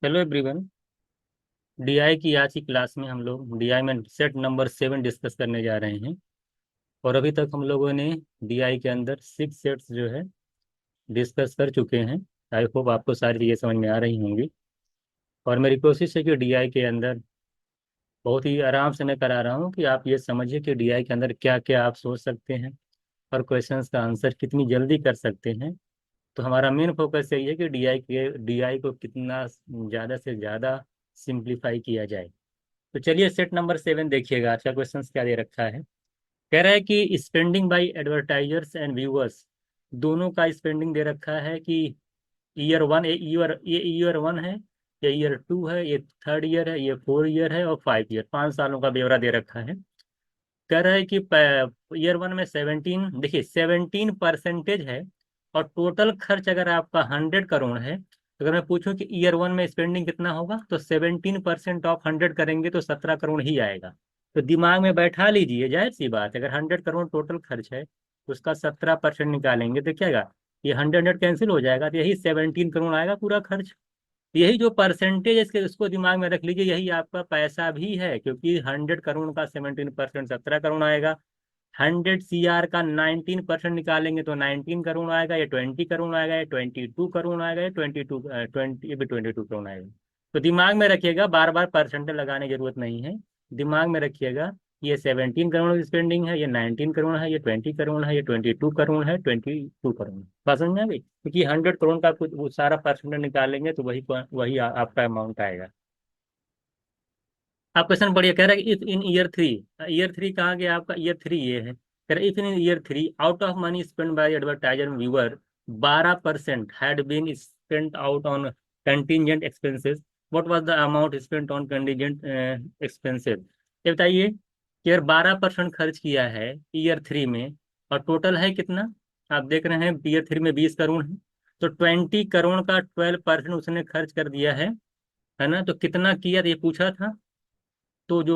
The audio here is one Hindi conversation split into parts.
Hello everyone. डीआई की आज की क्लास में हम लोग डीआई में सेट नंबर 7 डिस्कस करने जा रहे हैं। और अभी तक हम लोगों ने डीआई के अंदर 6 सेट्स जो है डिस्कस कर चुके हैं। आई होप आपको सारी चीज़ें समझ में आ रही होंगी। और मेरी कोशिश है कि डीआई के अंदर बहुत ही आराम से मैं करा रहा हूँ कि आप ये समझिए कि डीआई के अंदर क्या क्या आप सोच सकते हैं और क्वेश्चंस का आंसर कितनी जल्दी कर सकते हैं। तो हमारा मेन फोकस यही है कि डीआई को कितना ज़्यादा से ज़्यादा सिंप्लीफाई किया जाए। तो चलिए सेट नंबर 7 देखिएगा, आज का क्वेश्चन क्या दे रखा है। कह रहा है कि spending by advertisers and viewers, दोनों का स्पेंडिंग दे रखा है कि ईयर 1 है, ये ईयर 2 है, ये थर्ड ईयर है, ये 4 ईयर है और 5 ईयर, 5 सालों का ब्यौरा दे रखा है। कह रहा है कि ईयर 1 में 17, देखिए 17% है। और टोटल खर्च अगर आपका 100 करोड़ है, तो अगर मैं पूछूं कि ईयर 1 में स्पेंडिंग कितना होगा, तो 17% ऑफ 100 करेंगे तो 17 करोड़ ही आएगा। तो दिमाग में बैठा लीजिए, जाहिर सी बात है, अगर 100 करोड़ टोटल खर्च है तो उसका 17% निकालेंगे तो क्या आएगा। ये 100 कैंसिल हो जाएगा, तो यही 17 करोड़ आएगा पूरा खर्च। यही जो परसेंटेज इसके उसको दिमाग में रख लीजिए, यही आपका पैसा भी है, क्योंकि 100 करोड़ का 17% 17 करोड़ आएगा। 100 CR का 19% निकालेंगे तो 19 करोड़ आएगा, या 20 करोड़ आएगा, या 22 करोड़ आएगा, या 22 करोड़ आएगा। तो दिमाग में रखिएगा, बार बार परसेंटेज लगाने की जरूरत नहीं है। दिमाग में रखिएगा, ये 17 करोड़ स्पेंडिंग है, ये 19 करोड़ है, ये 20 करोड़ है, ये 22 करोड़ है, 22 करोड़ है। बात समझ में आ गई, क्योंकि 100 करोड़ का कुछ वो सारा परसेंटेज निकालेंगे तो वही आपका अमाउंट आएगा। आप क्वेश्चन पढ़िए, कह रहा है कि इफ इन ईयर 3, ईयर 3 कहाँ गया आपका, ईयर 3 ये है। कह रहा है if in year 3 out of money spend by advertiser viewer 12% had been spent out on contingent expenses, what was the amount spent on contingent expenses. ये बताइए कि अगर 12% खर्च किया है ईयर 3 में, और टोटल है कितना, आप देख रहे हैं ईयर 3 में 20 करोड़ है, तो 20 करोड़ का 12% उसने खर्च कर दिया है ना। तो कितना किया, तो ये पूछा था। तो जो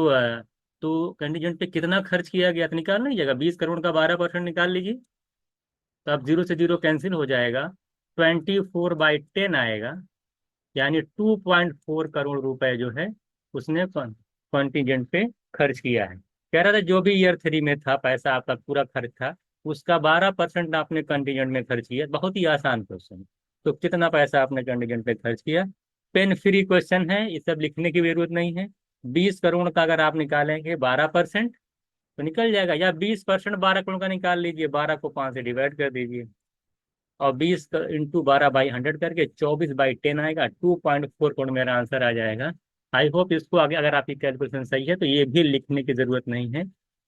तो कंटीजेंट पे कितना खर्च किया गया तो निकाल लीजिएगा, 20 करोड़ का 12% निकाल लीजिए। तो अब जीरो से जीरो कैंसिल हो जाएगा, 24/10 आएगा। यानी 2.4 करोड़ रुपए जो है उसने कंटीजेंट पे खर्च किया है। कह रहा था जो भी ईयर 3 में था पैसा आपका पूरा खर्च था, उसका 12% आपने कंटीजेंट में खर्च किया। बहुत ही आसान क्वेश्चन। तो कितना पैसा आपने कंटीजेंट पे खर्च किया। पेन फ्री क्वेश्चन है, ये सब लिखने की जरूरत नहीं है। 20 करोड़ का अगर आप निकालेंगे 12% तो निकल जाएगा, या 20% 12 करोड़ का निकाल लीजिए, 12 को 5 से डिवाइड कर दीजिए, और 20 × 12/100 करके 24/10 आएगा। 2.4 करोड़ मेरा आंसर आ जाएगा। आई होप इसको आगे, अगर आपकी कैलकुलेशन सही है तो ये भी लिखने की जरूरत नहीं है।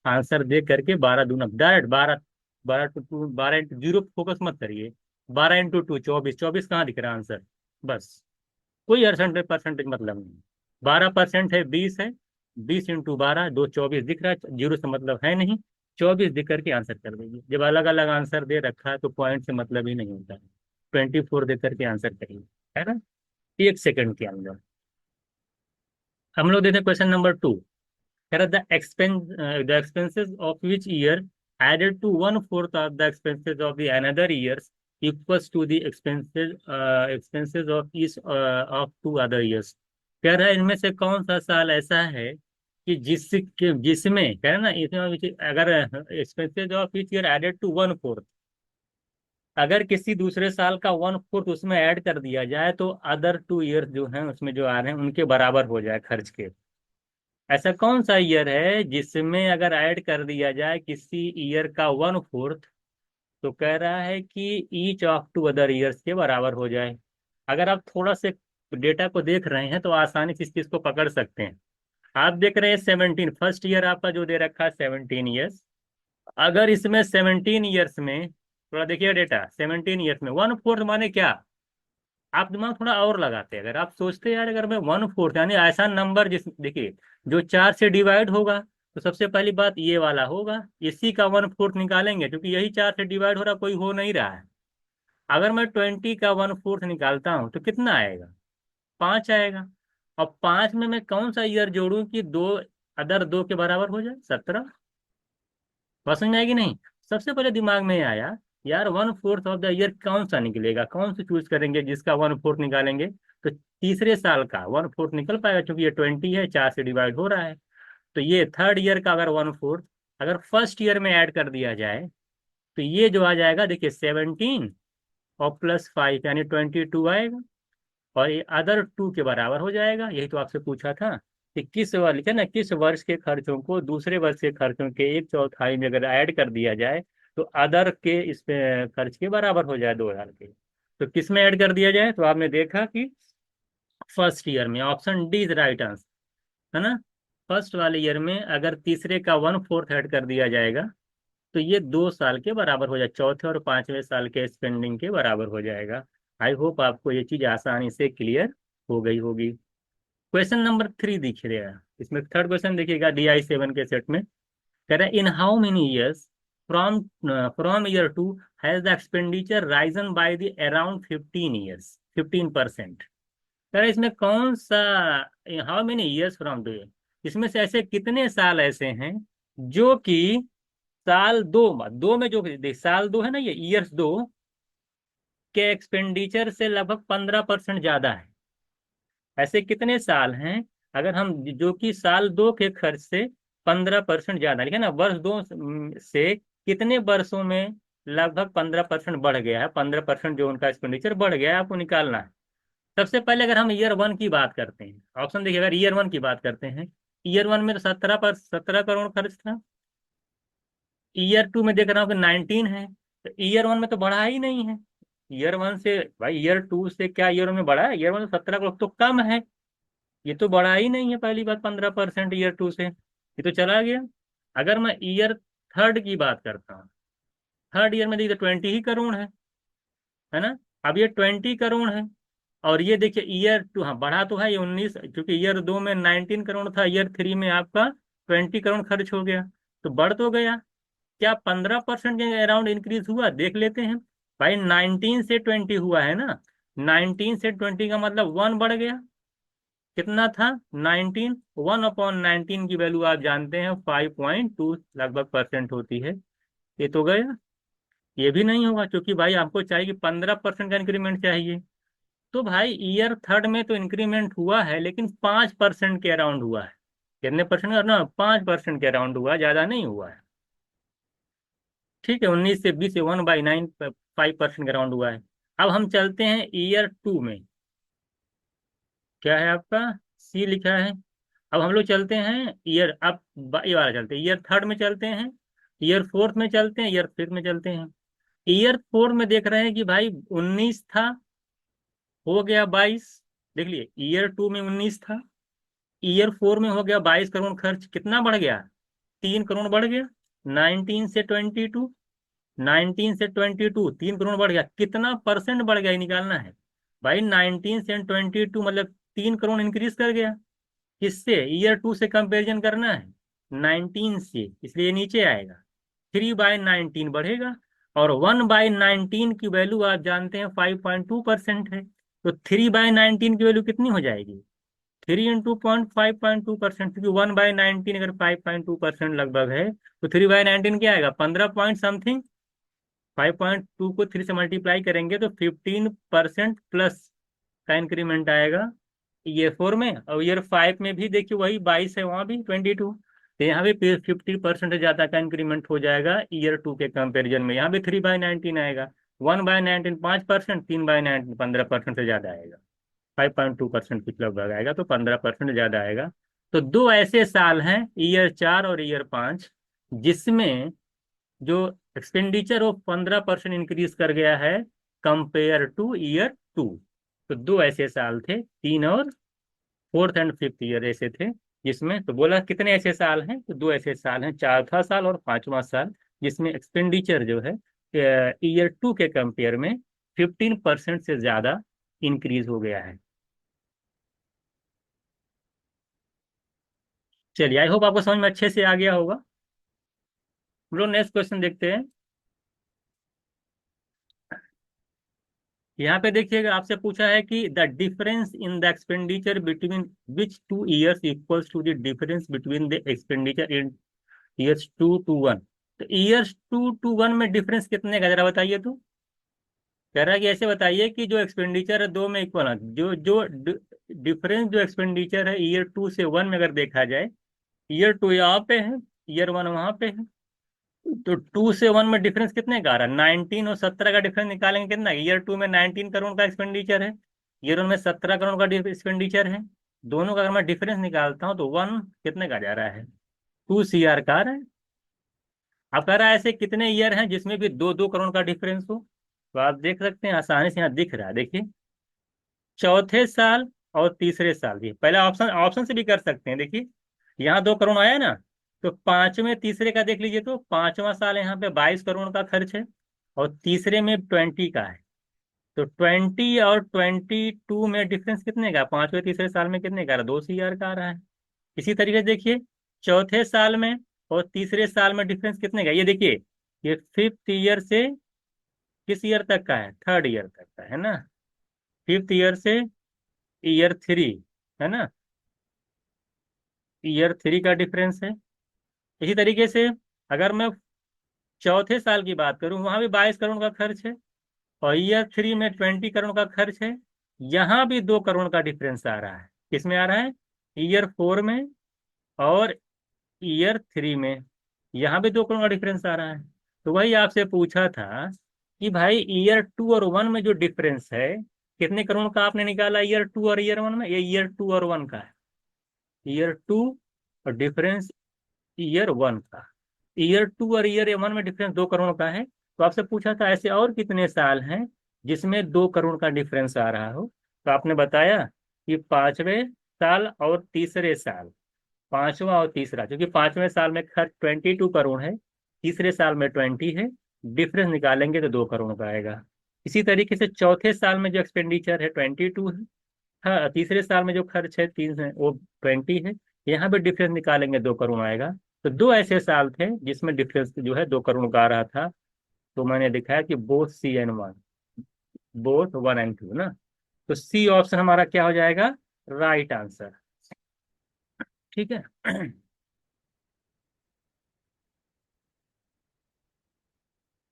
आंसर दे करके 12 दूना डायरेक्ट 12, 12 × 2, 12 × 0 फोकस मत करिए। 12 × 2 24, 24 कहाँ दिख रहा है आंसर। बस, कोई 100% मतलब नहीं। 12% है, 20 है, 20 × 12, 2 24 दिख रहा है, जीरो से मतलब है नहीं। 24 दिख करके आंसर कर दीजिए। जब अलग अलग आंसर दे रखा है तो पॉइंट से मतलब ही नहीं होता है। 24 दे करके आंसर करिए, है ना, 1 सेकंड के अंदर। हम लोग देते हैं क्वेश्चन नंबर 2। कह रहा the expenses of which year added to 1/4 of the expenses of the another years equals to the expenses of each of 2 other years. कह रहा है इनमें से कौन सा साल ऐसा है कि जिसमें कह रहा है ना, इसमें अगर expenses of each year added to 1/4, अगर किसी दूसरे साल का 1/4 उसमें ऐड कर दिया जाए तो अदर 2 ईयर्स जो हैं उसमें जो आ रहे हैं उनके बराबर हो जाए खर्च के। ऐसा कौन सा ईयर है जिसमें अगर ऐड कर दिया जाए किसी ईयर का 1/4, तो कह रहा है कि ईच ऑफ 2 अदर ईयर्स के बराबर हो जाए। अगर आप थोड़ा से डेटा को देख रहे हैं तो आसानी से इस चीज को पकड़ सकते हैं। आप देख रहे हैं 17, फर्स्ट ईयर आपका जो दे रखा है 17 ईयर्स। अगर इसमें 17 ईयर्स में, थोड़ा देखिए डेटा, 17 ईयर्स में 1/4 माने क्या। आप दिमाग थोड़ा और लगाते, अगर आप सोचते यार अगर मैं 1/4 यानी ऐसा नंबर जिस, देखिए, जो 4 से डिवाइड होगा, तो सबसे पहली बात ये वाला होगा, इसी का 1/4 निकालेंगे, क्योंकि यही 4 से डिवाइड हो रहा, कोई हो नहीं रहा है। अगर मैं 20 का 1/4 निकालता हूँ तो कितना आएगा, 5 आएगा। और 5 में मैं कौन सा ईयर जोड़ूं कि दो, अदर दो के बराबर हो जाए, 17। बात समझ में आएगी नहीं। सबसे पहले दिमाग में आया यार 1/4 ऑफ द ईयर कौन सा निकलेगा, कौन सा चूज करेंगे जिसका 1/4 निकालेंगे। तो तीसरे साल का 1/4 निकल पाएगा, क्योंकि ये 20 है, 4 से डिवाइड हो रहा है। तो ये थर्ड ईयर का अगर 1/4 अगर फर्स्ट ईयर में ऐड कर दिया जाए, तो ये जो आ जाएगा देखिए 17 और +5 यानी 22 आएगा, और ये अदर 2 के बराबर हो जाएगा। यही तो आपसे पूछा था कि किस वर्ष, लिखे ना, किस वर्ष के खर्चों को दूसरे वर्ष के खर्चों के 1/4 में अगर ऐड कर दिया जाए तो अदर के इस पे खर्च के बराबर हो जाए 2000 के। तो किस में ऐड कर दिया जाए, तो आपने देखा कि फर्स्ट ईयर में, option D is right answer, है ना। फर्स्ट वाले ईयर में अगर तीसरे का 1/4 ऐड कर दिया जाएगा तो ये 2 साल के बराबर हो जाए, चौथे और पांचवें साल के स्पेंडिंग के बराबर हो जाएगा। आई होप आपको ये चीज आसानी से क्लियर हो गई होगी। क्वेश्चन नंबर 3 दिख रहा है, इसमें थर्ड क्वेश्चन देखिएगा DI 7 के सेट में। कह रहा है in how many years from from year 2 has the expenditure Ryzen by the around 15 years 15%। कह रहा है इसमें कौन सा, हाउ मेनी ईयर्स फ्रॉम 2, इसमें से ऐसे कितने साल ऐसे हैं जो कि साल दो दो में जो देख, साल 2 है ना, ये ईयर्स 2 के एक्सपेंडिचर से लगभग 15% ज्यादा है। ऐसे कितने साल हैं अगर हम, जो कि साल 2 के खर्च से 15% ज्यादा, लिखे ना, वर्ष 2 से कितने वर्षों में लगभग 15% बढ़ गया है, 15% जो उनका एक्सपेंडिचर बढ़ गया है, आपको निकालना है। सबसे पहले अगर हम ईयर 1 की बात करते हैं, ऑप्शन देखिए, अगर ईयर 1 की बात करते हैं, ईयर 1 में तो 17 करोड़ खर्च था। ईयर 2 में देख रहा हूँ कि 19 है, तो ईयर 1 में तो बढ़ा ही नहीं है। ईयर 1 से भाई ईयर 2 से क्या ईयर 1 में बढ़ा है, ईयर 1 में 17 करोड़ तो कम है, ये तो बढ़ा ही नहीं है। पहली बात 15% ईयर 2 से, ये तो चला गया। अगर मैं ईयर 3 की बात करता हूँ, थर्ड ईयर में देखिए 20 ही करोड़ है ना। अब ये 20 करोड़ है, और ये देखिए ईयर 2, हाँ बढ़ा तो है ये 19, क्योंकि ईयर 2 में 19 करोड़ था, ईयर 3 में आपका 20 करोड़ खर्च हो गया, तो बढ़ तो गया। क्या 15% के अराउंड इंक्रीज हुआ, देख लेते हैं। भाई 19 से 20 हुआ है ना, 19 से 20 का मतलब 1 बढ़ गया। कितना था, 19, 1/19 की वैल्यू आप जानते हैं 5.2 लगभग परसेंट होती है। ये तो गया, ये भी नहीं होगा, क्योंकि भाई आपको चाहिए कि 15% का इंक्रीमेंट चाहिए। तो भाई ईयर 3 में तो इंक्रीमेंट हुआ है, लेकिन 5% के अराउंड हुआ है। कितने परसेंट ना, 5% के अराउंड हुआ है, ज्यादा नहीं हुआ है। ठीक है, 19 से 20 से 1/9 5% के अराउंड हुआ है। अब हम चलते हैं ईयर 2 में, क्या है आपका, सी लिखा है। अब हम लोग चलते हैं ये वाला चलते हैं, ईयर 3 में चलते हैं, ईयर 4 में चलते हैं, ईयर 5 में चलते हैं। ईयर 4 में देख रहे हैं कि भाई 19 था, हो गया 22। देख लिए, ईयर 2 में 19 था, ईयर 4 में हो गया 22 करोड़ खर्च, कितना बढ़ गया, 3 करोड़ बढ़ गया। 19 से 22, 3 करोड़ बढ़ गया, कितना परसेंट बढ़ गया ये निकालना है। भाई 19 से 22 मतलब 3 करोड़ इंक्रीज कर गया। किससे, ईयर 2 से कंपेरिजन करना है, 19 से, इसलिए नीचे आएगा। 3/19 बढ़ेगा, और 1/19 की वैल्यू आप जानते हैं 5.2% है। तो 3/19 की वैल्यू कितनी हो जाएगी, 3 × 5.2%, क्योंकि 1/19 अगर 5.2% लगभग है, तो 3/19 क्या आएगा, 15 पॉइंट समथिंग। 5.2 को 3 से मल्टीप्लाई करेंगे तो 15% प्लस का इंक्रीमेंट आएगा ईयर 4 में। और ईयर 5 में भी देखिए वही 22 है, वहां भी 22, तो यहाँ भी 50% ज्यादा का इंक्रीमेंट हो जाएगा ईयर 2 के कंपेरिजन में। यहाँ भी 3/19 आएगा, 1/19 5%, 3/19 15% से ज्यादा आएगा, 5.2% कुछ लगभग आएगा, तो 15% ज्यादा आएगा। तो दो ऐसे साल हैं, ईयर 4 और ईयर 5, जिसमें जो एक्सपेंडिचर वो 15% इंक्रीज कर गया है कंपेयर टू ईयर 2। तो दो ऐसे साल थे, 3 और 4th एंड 5th ईयर ऐसे थे, जिसमें, तो बोला कितने ऐसे साल हैं, तो दो ऐसे साल हैं, 4था साल और 5वां साल, जिसमें एक्सपेंडिचर जो है ईयर 2 के कंपेयर में 15% से ज्यादा इंक्रीज हो गया है। चलिए, आई होप आपको समझ में अच्छे से आ गया होगा। हम लोग नेक्स्ट क्वेश्चन देखते हैं। यहाँ पे देखिएगा, आपसे पूछा है कि the difference in the expenditure between which 2 years equals to the difference between the expenditure in years 2 to 1। तो ईयर्स 2 to 1 में डिफरेंस कितने का, जरा बताइए तो। कह रहा है कि ऐसे बताइए कि जो एक्सपेंडिचर है दो में इक्वल है, जो जो डिफरेंस जो एक्सपेंडिचर है ईयर 2 से 1 में अगर देखा जाए, ईयर 2 यहाँ पे है, ईयर 1 वहां पे है, तो 2 से 1 में डिफरेंस कितने का आ रहा है? 19 और 17 का डिफरेंस निकालेंगे कितना? ईयर 2 में 19 करोड़ का एक्सपेंडिचर है, ईयर 1 में 17 करोड़ का एक्सपेंडिचर है। दोनों का अगर मैं डिफरेंस निकालता हूँ तो 1 कितने का जा रहा है? 2 CR का आ रहा है। अब कह रहा है ऐसे कितने ईयर हैं जिसमें भी 2-2 करोड़ का डिफरेंस हो? तो आप देख सकते हैं आसानी से, यहाँ दिख रहा है, देखिए, चौथे साल और तीसरे साल भी। पहले ऑप्शन ऑप्शन से भी कर सकते हैं, देखिए यहाँ 2 करोड़ आया ना, तो पांचवें तीसरे का देख लीजिए, तो पांचवा साल यहाँ पे 22 करोड़ का खर्च है, और तीसरे में 20 का है। तो 20 और 22 में डिफरेंस कितने का? पांचवें तीसरे साल में कितने का? 2 CR का आ रहा है। इसी तरीके से देखिए, चौथे साल में और तीसरे साल में डिफरेंस कितने का, ये देखिए, ये 5th ईयर से किस ईयर तक का है? 3rd ईयर तक का है ना, 5th ईयर से ईयर 3, है ना, ईयर 3 का डिफरेंस है। इसी तरीके से अगर मैं चौथे साल की बात करूं, वहां भी 22 करोड़ का खर्च है, और ईयर 3 में 20 करोड़ का खर्च है। यहाँ भी 2 करोड़ का डिफरेंस आ रहा है, किसमें आ रहा है? ईयर 4 में और ईयर 3 में, यहाँ भी 2 करोड़ का डिफरेंस आ रहा है। तो वही आपसे पूछा था कि भाई ईयर 2 और 1 में जो डिफरेंस है, कितने करोड़ का आपने निकाला? ईयर 2 और ईयर 1 में, ये ईयर 2 और 1 का है, ईयर 2 और डिफरेंस ईयर 1 का, ईयर 2 और ईयर 1 में डिफरेंस 2 करोड़ का है। तो आपसे पूछा था ऐसे और कितने साल हैं जिसमें 2 करोड़ का डिफरेंस आ रहा हो? तो आपने बताया कि पांचवें साल और तीसरे साल, पांचवा और तीसरा, क्योंकि पांचवें साल में खर्च 22 करोड़ है, तीसरे साल में 20 है, डिफरेंस निकालेंगे तो 2 करोड़ का आएगा। इसी तरीके से चौथे साल में जो एक्सपेंडिचर है 22 है, हाँ, तीसरे साल में जो खर्च है 3 है, वो 20 है, यहाँ पे डिफरेंस निकालेंगे 2 करोड़ आएगा। तो दो ऐसे साल थे जिसमें डिफरेंस जो है 2 करोड़ का आ रहा था। तो मैंने दिखाया कि both C and 1, both 1 and 2 ना। तो सी ऑप्शन हमारा क्या हो जाएगा? Right answer. ठीक है।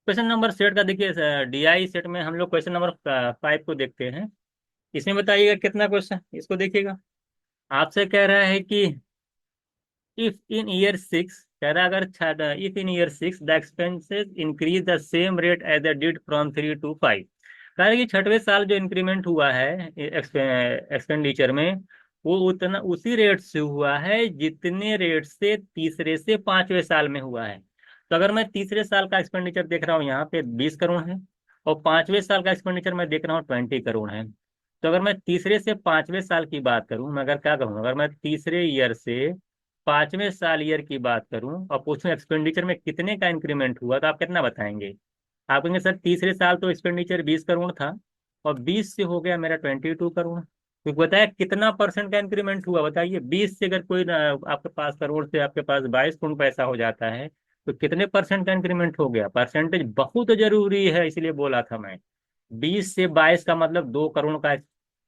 क्वेश्चन नंबर सेट का देखिए, DI सेट में हम लोग क्वेश्चन नंबर 5 को देखते हैं। इसमें बताइएगा कितना क्वेश्चन, इसको देखिएगा। आपसे कह रहा है कि इफ इन ईयर 6, कह रहा है अगर if in year 6 the expenses increase the same rate as the did from 3 to 5। कह रहा है कि छठवें साल जो इंक्रीमेंट हुआ है एक्सपेंडिचर में, वो उतना उसी रेट से हुआ है जितने रेट से तीसरे से पांचवें साल में हुआ है। तो अगर मैं तीसरे साल का एक्सपेंडिचर देख रहा हूँ यहाँ पे 20 करोड़ है, और पांचवें साल का एक्सपेंडिचर मैं देख रहा हूँ 20 करोड़ है। तो अगर मैं तीसरे से पांचवें साल की बात करूं, मैं अगर क्या करूँ, अगर मैं तीसरे ईयर से पांचवें साल ईयर की बात करूं और पूछूं एक्सपेंडिचर में कितने का इंक्रीमेंट हुआ, तो आप कितना बताएंगे? आप कहेंगे सर तीसरे साल तो एक्सपेंडिचर 20 करोड़ था, और 20 से हो गया मेरा 22 करोड़। तो बताया कितना परसेंट का इंक्रीमेंट हुआ, बताइए। 20 से अगर कोई आपके पास करोड़ से आपके पास 22 करोड़ पैसा हो जाता है, तो कितने परसेंट का इंक्रीमेंट हो गया? परसेंटेज बहुत जरूरी है, इसलिए बोला था मैं। 20 से 22 का मतलब 2 करोड़ का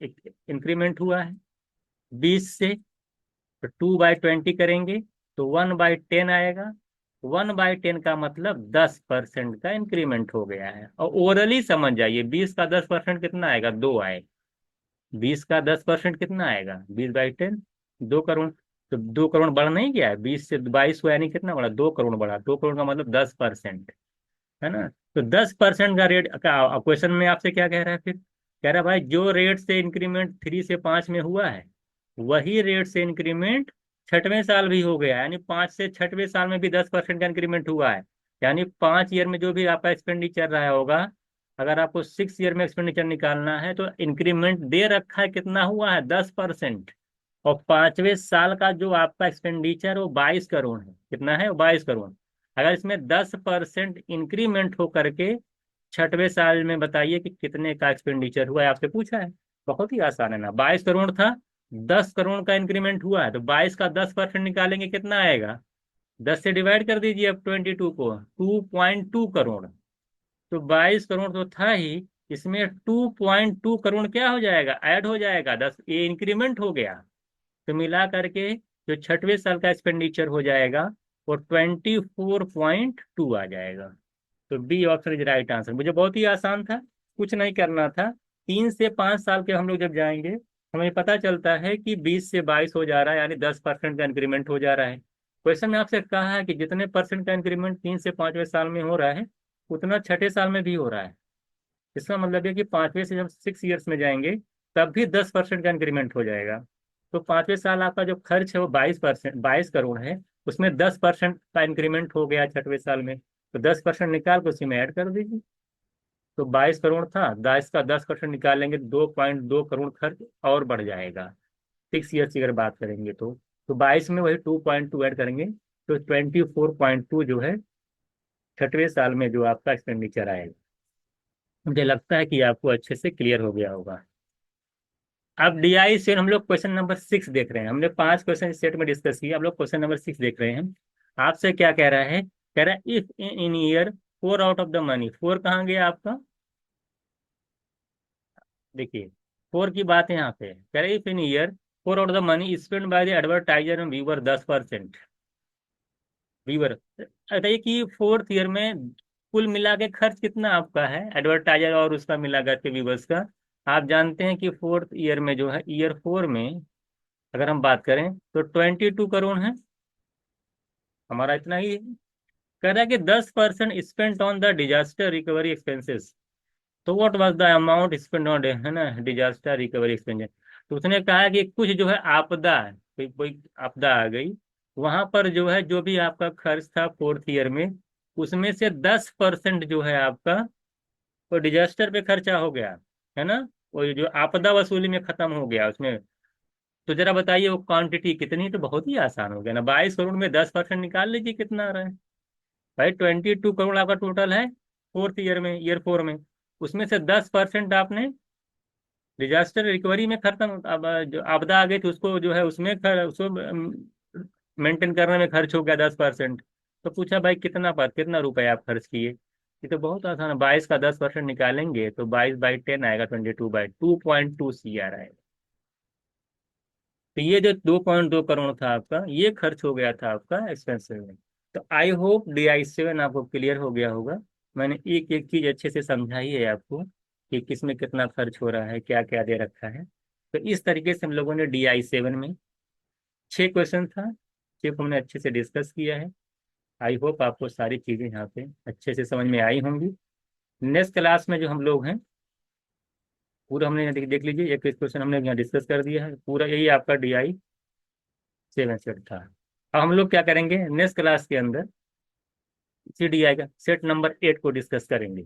इंक्रीमेंट हुआ है। 20 से, तो 2/20 करेंगे तो 1/10 आएगा। 1/10 का मतलब 10% का इंक्रीमेंट हो गया है। और ओरली समझ जाइए, 20 का 10% कितना आएगा? 2 आए। 20 का 10% कितना आएगा? 20/10, 2 करोड़। तो 2 करोड़ बढ़ नहीं गया है? 20 से 22 हुआ, यानी कितना बढ़ा? 2 करोड़ बढ़ा। 2 करोड़ का मतलब 10%, है ना। तो 10% का रेट का क्वेश्चन में आपसे क्या कह रहा है फिर? कह रहा है भाई जो रेट से इंक्रीमेंट 3 से 5 में हुआ है, वही रेट से इंक्रीमेंट छठवें साल भी हो गया है, यानी 5 से 6वें साल में भी 10% का इंक्रीमेंट हुआ है। यानी 5 ईयर में जो भी आपका एक्सपेंडिचर रहा होगा, अगर आपको 6 ईयर में एक्सपेंडिचर निकालना है, तो इंक्रीमेंट दे रखा है, कितना हुआ है? 10%। और पांचवें साल का जो आपका एक्सपेंडिचर वो 22 करोड़ है, कितना है? 22 करोड़। अगर इसमें 10% इंक्रीमेंट हो करके छठवें साल में बताइए कि कितने का एक्सपेंडिचर हुआ है, आपसे पूछा है। बहुत ही आसान है ना, 22 करोड़ था, 10 करोड़ का इंक्रीमेंट हुआ है, तो 22 का 10% निकालेंगे, कितना आएगा? 10 से डिवाइड कर दीजिए अब 22 को, 2.2 करोड़। तो 22 करोड़ तो था ही, इसमें 2.2 करोड़ क्या हो जाएगा? ऐड हो जाएगा, 10 ये इंक्रीमेंट हो गया। तो मिला करके जो छठवें साल का एक्सपेंडिचर हो जाएगा, वो 24.2 आ जाएगा। तो B option is right answer. मुझे बहुत ही आसान था, कुछ नहीं करना था। 3 से 5 साल के हम लोग जब जाएंगे, हमें पता चलता है कि 20 से 22 हो जा रहा है, यानी 10% का इंक्रीमेंट हो जा रहा है। क्वेश्चन में आपसे कहा है कि जितने परसेंट का इंक्रीमेंट 3 से 5वें साल में हो रहा है, उतना छठे साल में भी हो रहा है। इसका मतलब है कि 5वें से जब 6 ईयर्स में जाएंगे, तब भी 10% का इंक्रीमेंट हो जाएगा। तो 5वें साल आपका जो खर्च है वो 22 करोड़ है, उसमें 10% का इंक्रीमेंट हो गया छठवें साल में, तो 10% निकाल के उसी में ऐड कर दीजिए। तो 22 करोड़ था, 10 का 10% निकालेंगे, 2.2 करोड़ खर्च और बढ़ जाएगा। 6 ईयर्स की अगर बात करेंगे तो 22 में वही 2.2 ऐड करेंगे, तो 24.2 जो है छठवें साल में जो आपका एक्सपेंडिचर आएगा। मुझे लगता है कि आपको अच्छे से क्लियर हो गया होगा। अब डीआई से हम लोग क्वेश्चन नंबर 6 देख रहे हैं। हमने 5 क्वेश्चन इस सेट में डिस्कस किया, अब लोग क्वेश्चन नंबर 6 देख रहे हैं। आपसे क्या कह रहा है? कह रहा है if in year 4 out of the money, 4 कहाँ गया आपका? देखिए, 4 की बात है यहाँ पे। कह रहा है if in year 4 out of the money spend by the advertiser and viewer 10%। Viewer, बताइए कि फोर्थ ईयर में कुल मिला के खर्च कितना आपका है, एडवर्टाइजर और उसका मिला करके व्यूअर्स का। आप जानते हैं कि फोर्थ ईयर में जो है, ईयर 4 में अगर हम बात करें तो 22 करोड़ है, हमारा इतना ही है। कह रहा है कि 10% spent on the disaster recovery expenses. तो what was the amount spend on, है ना, डिजास्टर रिकवरी एक्सपेंसेस। तो उसने कहा कि कुछ जो है आपदा, कोई कोई आपदा आ गई, वहां पर जो है जो भी आपका खर्च था फोर्थ ईयर में, उसमें से 10% जो है आपका वो डिजास्टर पे खर्चा हो गया, है ना। वो जो आपदा वसूली में खत्म हो गया उसमें। तो जरा बताइए वो क्वांटिटी कितनी, तो बहुत ही आसान हो गया ना, 22 करोड़ में 10% निकाल लीजिए कितना आ रहा है। भाई 22 करोड़ आपका टोटल है फोर्थ ईयर में, ईयर 4 में। उसमें से 10% आपने डिजास्टर रिकवरी में खत्म, अब जो आपदा आ गई थी उसको जो है उसमें उसको मेंटेन करने में खर्च हो गया 10%। तो पूछा भाई कितना रुपए आप खर्च किए। ये तो बहुत आसान है, 22 का 10% निकालेंगे तो 22/10 आएगा, 22/2.2 CR आएगा। तो ये जो 2.2 करोड़ था आपका, ये खर्च हो गया था आपका एक्सपेंसिव में। तो आई होप DI7 आपको क्लियर हो गया होगा। मैंने एक एक चीज अच्छे से समझाई है आपको कि किस में कितना खर्च हो रहा है, क्या क्या दे रखा है। तो इस तरीके से हम लोगों ने DI7 में 6 क्वेश्चन था, 6 को हमने अच्छे से डिस्कस किया है। आई होप आपको सारी चीजें यहाँ पे अच्छे से समझ में आई होंगी। नेक्स्ट क्लास में जो हम लोग हैं, पूरा हमने यहाँ देख लीजिए, एक क्वेश्चन हमने यहाँ डिस्कस कर दिया है, पूरा यही आपका DI7 सेट था। अब हम लोग क्या करेंगे नेक्स्ट क्लास के अंदर, CDI का सेट नंबर 8 को डिस्कस करेंगे।